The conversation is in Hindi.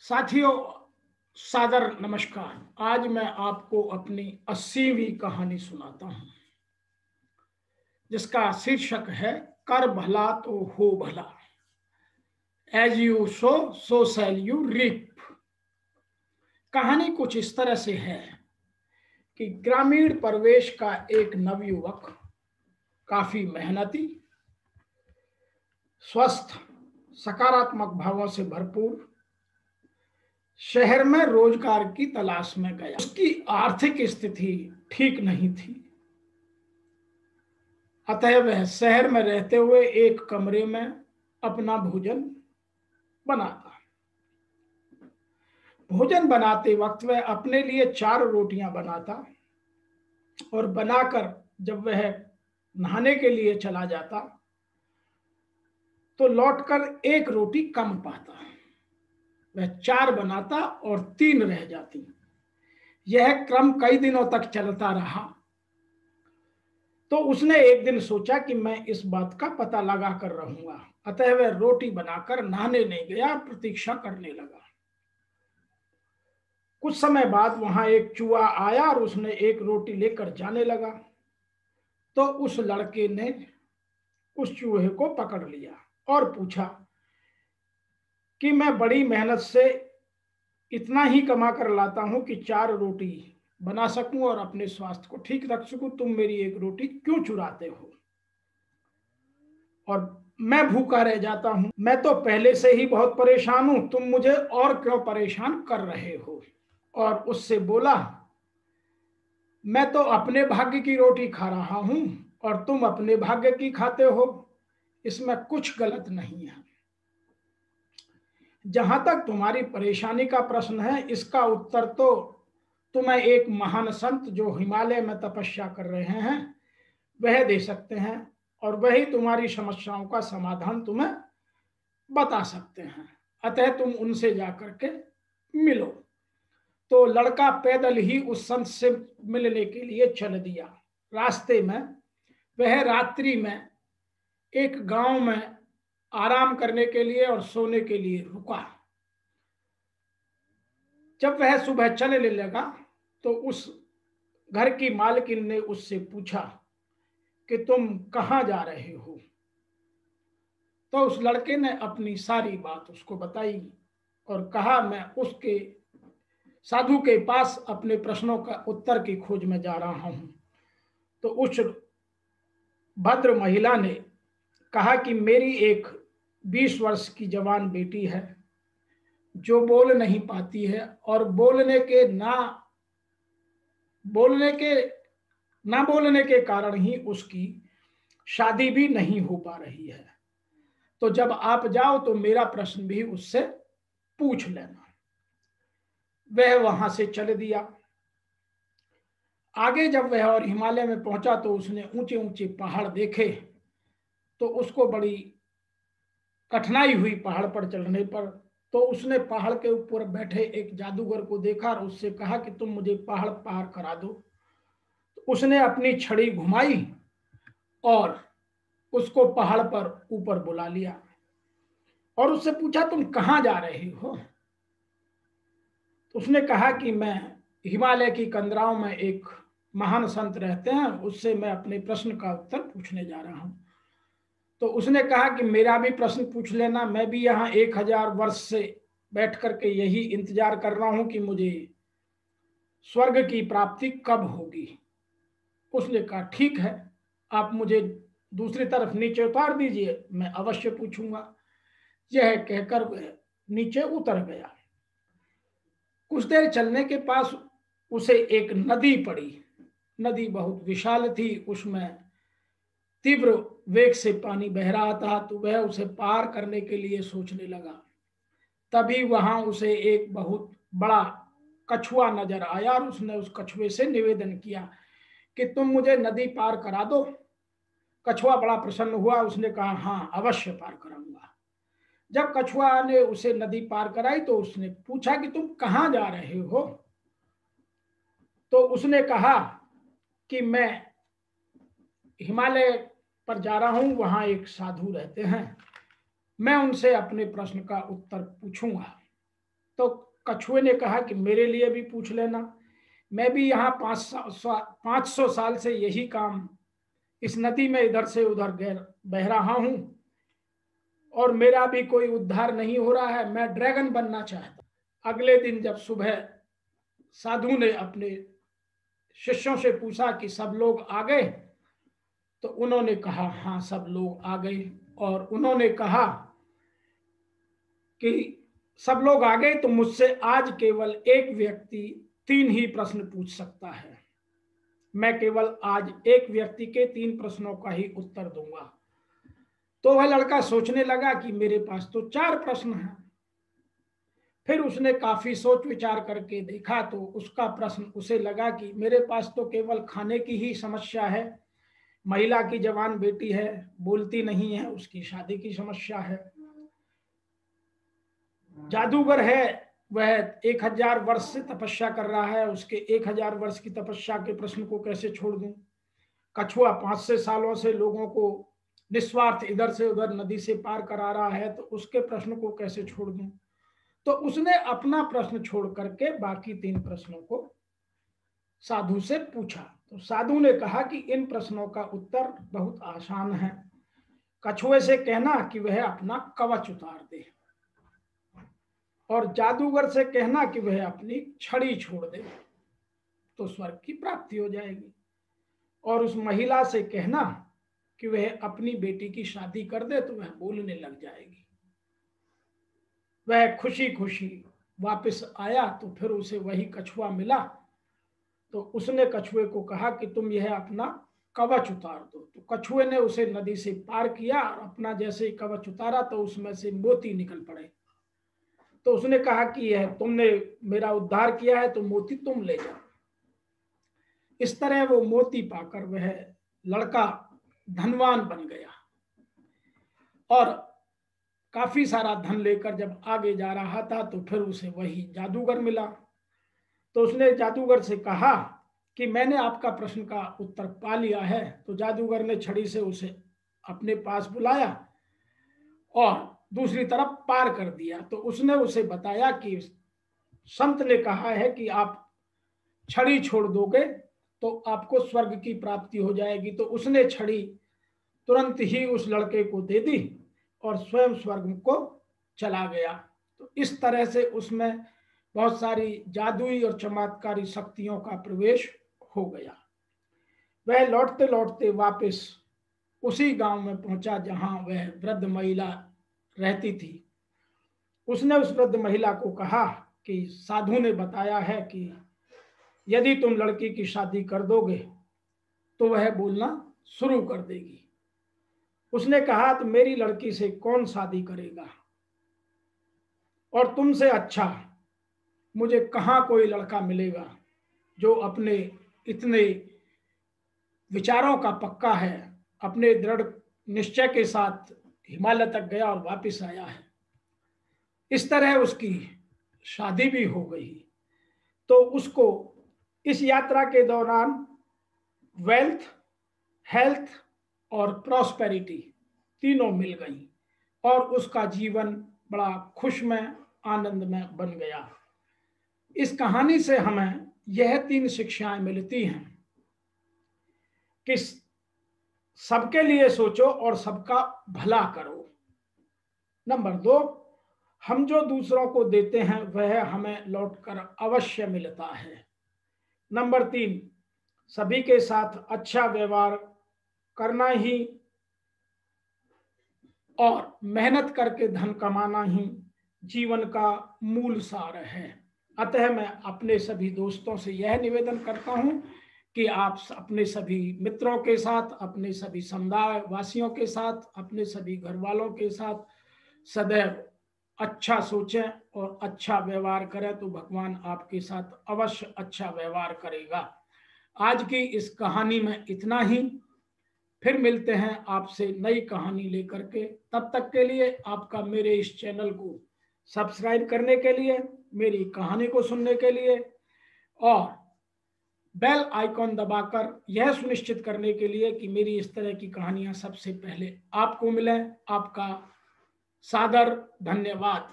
साथियों, सादर नमस्कार। आज मैं आपको अपनी 80वीं कहानी सुनाता हूं, जिसका शीर्षक है कर भला तो हो भला। As you sow shall you reap. कहानी कुछ इस तरह से है कि ग्रामीण परिवेश का एक नवयुवक, काफी मेहनती, स्वस्थ, सकारात्मक भावों से भरपूर, शहर में रोजगार की तलाश में गया। उसकी आर्थिक स्थिति ठीक नहीं थी, अतः वह शहर में रहते हुए एक कमरे में अपना भोजन बनाता। भोजन बनाते वक्त वह अपने लिए 4 रोटियां बनाता और बनाकर जब वह नहाने के लिए चला जाता तो लौटकर 1 रोटी कम पाता। वह 4 बनाता और 3 रह जाती। यह क्रम कई दिनों तक चलता रहा। तो उसने एक दिन सोचा कि मैं इस बात का पता लगा कर रहूंगा। अतः वह रोटी बनाकर नहाने नहीं गया, प्रतीक्षा करने लगा। कुछ समय बाद वहां एक चूहा आया और उसने 1 रोटी लेकर जाने लगा। तो उस लड़के ने उस चूहे को पकड़ लिया और पूछा कि मैं बड़ी मेहनत से इतना ही कमा कर लाता हूं कि 4 रोटी बना सकूं और अपने स्वास्थ्य को ठीक रख सकूं। तुम मेरी 1 रोटी क्यों चुराते हो और मैं भूखा रह जाता हूं? मैं तो पहले से ही बहुत परेशान हूं, तुम मुझे और क्यों परेशान कर रहे हो? और उससे बोला, मैं तो अपने भाग्य की रोटी खा रहा हूं और तुम अपने भाग्य की खाते हो। इसमें कुछ गलत नहीं है। जहां तक तुम्हारी परेशानी का प्रश्न है, इसका उत्तर तो तुम्हें एक महान संत जो हिमालय में तपस्या कर रहे हैं वह दे सकते हैं, और वही तुम्हारी समस्याओं का समाधान तुम्हें बता सकते हैं। अतः तुम उनसे जाकर के मिलो। तो लड़का पैदल ही उस संत से मिलने के लिए चल दिया। रास्ते में वह रात्रि में एक गांव में आराम करने के लिए और सोने के लिए रुका। जब वह सुबह चलने लगा तो उस घर की मालकिन ने उससे पूछा कि तुम कहां जा रहे हो? तो उस लड़के ने अपनी सारी बात उसको बताई और कहा, मैं उसके साधु के पास अपने प्रश्नों का उत्तर की खोज में जा रहा हूं। तो उस भद्र महिला ने कहा कि मेरी एक 20 वर्ष की जवान बेटी है जो बोल नहीं पाती है, और ना बोलने के कारण ही उसकी शादी भी नहीं हो पा रही है। तो जब आप जाओ तो मेरा प्रश्न भी उससे पूछ लेना। वह वहां से चल दिया। आगे जब वह और हिमालय में पहुंचा तो उसने ऊंचे ऊंचे पहाड़ देखे। तो उसको बड़ी कठिनाई हुई पहाड़ पर चढ़ने पर। तो उसने पहाड़ के ऊपर बैठे एक जादूगर को देखा और उससे कहा कि तुम मुझे पहाड़ पार करा दो। तो उसने अपनी छड़ी घुमाई और उसको पहाड़ पर ऊपर बुला लिया और उससे पूछा, तुम कहां जा रहे हो? तो उसने कहा कि मैं हिमालय की कंदराओं में एक महान संत रहते हैं, उससे मैं अपने प्रश्न का उत्तर पूछने जा रहा हूं। तो उसने कहा कि मेरा भी प्रश्न पूछ लेना, मैं भी यहाँ 1000 वर्ष से बैठ करके यही इंतजार कर रहा हूं कि मुझे स्वर्ग की प्राप्ति कब होगी। उसने कहा, ठीक है, आप मुझे दूसरी तरफ नीचे उतार दीजिए, मैं अवश्य पूछूंगा। यह कहकर वह नीचे उतर गया। कुछ देर चलने के पास उसे एक नदी पड़ी। नदी बहुत विशाल थी, उसमें तीव्र वेग से पानी बह रहा था। तो वह उसे पार करने के लिए सोचने लगा। तभी वहां उसे एक बहुत बड़ा कछुआ नजर आया और उसने उस कछुए से निवेदन किया कि तुम मुझे नदी पार करा दो। कछुआ बड़ा प्रसन्न हुआ। उसने कहा, हाँ, अवश्य पार कराऊंगा। जब कछुआ ने उसे नदी पार कराई तो उसने पूछा कि तुम कहां जा रहे हो? तो उसने कहा कि मैं हिमालय पर जा रहा हूं, वहां एक साधु रहते हैं, मैं उनसे अपने प्रश्न का उत्तर पूछूंगा। तो कछुए ने कहा कि मेरे लिए भी पूछ लेना, मैं भी यहाँ 500 साल से यही काम, इस नदी में इधर से उधर बह रहा हूं और मेरा भी कोई उद्धार नहीं हो रहा है, मैं ड्रैगन बनना चाहता। अगले दिन जब सुबह साधु ने अपने शिष्यों से पूछा कि सब लोग आ गए, तो उन्होंने कहा हाँ सब लोग आ गए। और उन्होंने कहा कि सब लोग आ गए तो मुझसे आज केवल एक व्यक्ति 3 ही प्रश्न पूछ सकता है, मैं केवल आज एक व्यक्ति के 3 प्रश्नों का ही उत्तर दूंगा। तो वह लड़का सोचने लगा कि मेरे पास तो 4 प्रश्न हैं। फिर उसने काफी सोच विचार करके देखा तो उसका प्रश्न उसे लगा कि मेरे पास तो केवल खाने की ही समस्या है, महिला की जवान बेटी है, बोलती नहीं है, उसकी शादी की समस्या है, जादूगर है वह 1000 वर्ष से तपस्या कर रहा है, उसके 1000 वर्ष की तपस्या के प्रश्न को कैसे छोड़ दूं, कछुआ 500 सालों से लोगों को निस्वार्थ इधर से उधर नदी से पार करा रहा है, तो उसके प्रश्न को कैसे छोड़ दूं। तो उसने अपना प्रश्न छोड़ करके बाकी 3 प्रश्नों को साधु से पूछा। तो साधु ने कहा कि इन प्रश्नों का उत्तर बहुत आसान है, कछुए से कहना कि वह अपना कवच उतार दे और जादूगर से कहना कि वह अपनी छड़ी छोड़ दे तो स्वर्ग की प्राप्ति हो जाएगी, और उस महिला से कहना कि वह अपनी बेटी की शादी कर दे तो वह बोलने लग जाएगी। वह खुशी खुशी वापस आया तो फिर उसे वही कछुआ मिला। तो उसने कछुए को कहा कि तुम यह अपना कवच उतार दो। तो कछुए ने उसे नदी से पार किया और अपना जैसे ही कवच उतारा तो उसमें से मोती निकल पड़े। तो उसने कहा कि यह तुमने मेरा उद्धार किया है तो मोती तुम ले जाओ। इस तरह वो मोती पाकर वह लड़का धनवान बन गया और काफी सारा धन लेकर जब आगे जा रहा था तो फिर उसे वही जादूगर मिला। तो उसने जादूगर से कहा कि मैंने आपका प्रश्न का उत्तर पा लिया है। तो जादूगर ने छड़ी से उसे अपने पास बुलाया और दूसरी तरफ पार कर दिया। तो उसने उसे बताया कि संत ने कहा है कि आप छड़ी छोड़ दोगे तो आपको स्वर्ग की प्राप्ति हो जाएगी। तो उसने छड़ी तुरंत ही उस लड़के को दे दी और स्वयं स्वर्ग को चला गया। तो इस तरह से उसमें बहुत सारी जादुई और चमत्कारी शक्तियों का प्रवेश हो गया। वह लौटते लौटते वापस उसी गांव में पहुंचा जहां वह वृद्ध महिला रहती थी। उसने उस वृद्ध महिला को कहा कि साधु ने बताया है कि यदि तुम लड़की की शादी कर दोगे तो वह बोलना शुरू कर देगी। उसने कहा तो मेरी लड़की से कौन शादी करेगा, और तुमसे अच्छा मुझे कहां कोई लड़का मिलेगा जो अपने इतने विचारों का पक्का है, अपने दृढ़ निश्चय के साथ हिमालय तक गया और वापस आया है। इस तरह उसकी शादी भी हो गई। तो उसको इस यात्रा के दौरान वेल्थ, हेल्थ और प्रॉस्पेरिटी तीनों मिल गई और उसका जीवन बड़ा खुशमय आनंदमय बन गया। इस कहानी से हमें यह 3 शिक्षाएं मिलती हैं कि सबके लिए सोचो और सबका भला करो। नंबर 2, हम जो दूसरों को देते हैं वह हमें लौटकर अवश्य मिलता है। नंबर 3, सभी के साथ अच्छा व्यवहार करना ही और मेहनत करके धन कमाना ही जीवन का मूल सार है। अतः मैं अपने सभी दोस्तों से यह निवेदन करता हूं कि आप अपने सभी मित्रों के साथ, अपने सभी समुदाय वासियों के साथ, अपने सभी घर वालों के साथ सदैव अच्छा सोचें और अच्छा व्यवहार करें तो भगवान आपके साथ अवश्य अच्छा व्यवहार करेगा। आज की इस कहानी में इतना ही। फिर मिलते हैं आपसे नई कहानी लेकर के। तब तक के लिए आपका मेरे इस चैनल को सब्सक्राइब करने के लिए, मेरी कहानी को सुनने के लिए और बेल आइकॉन दबाकर यह सुनिश्चित करने के लिए कि मेरी इस तरह की कहानियां सबसे पहले आपको मिलें। आपका सादर धन्यवाद।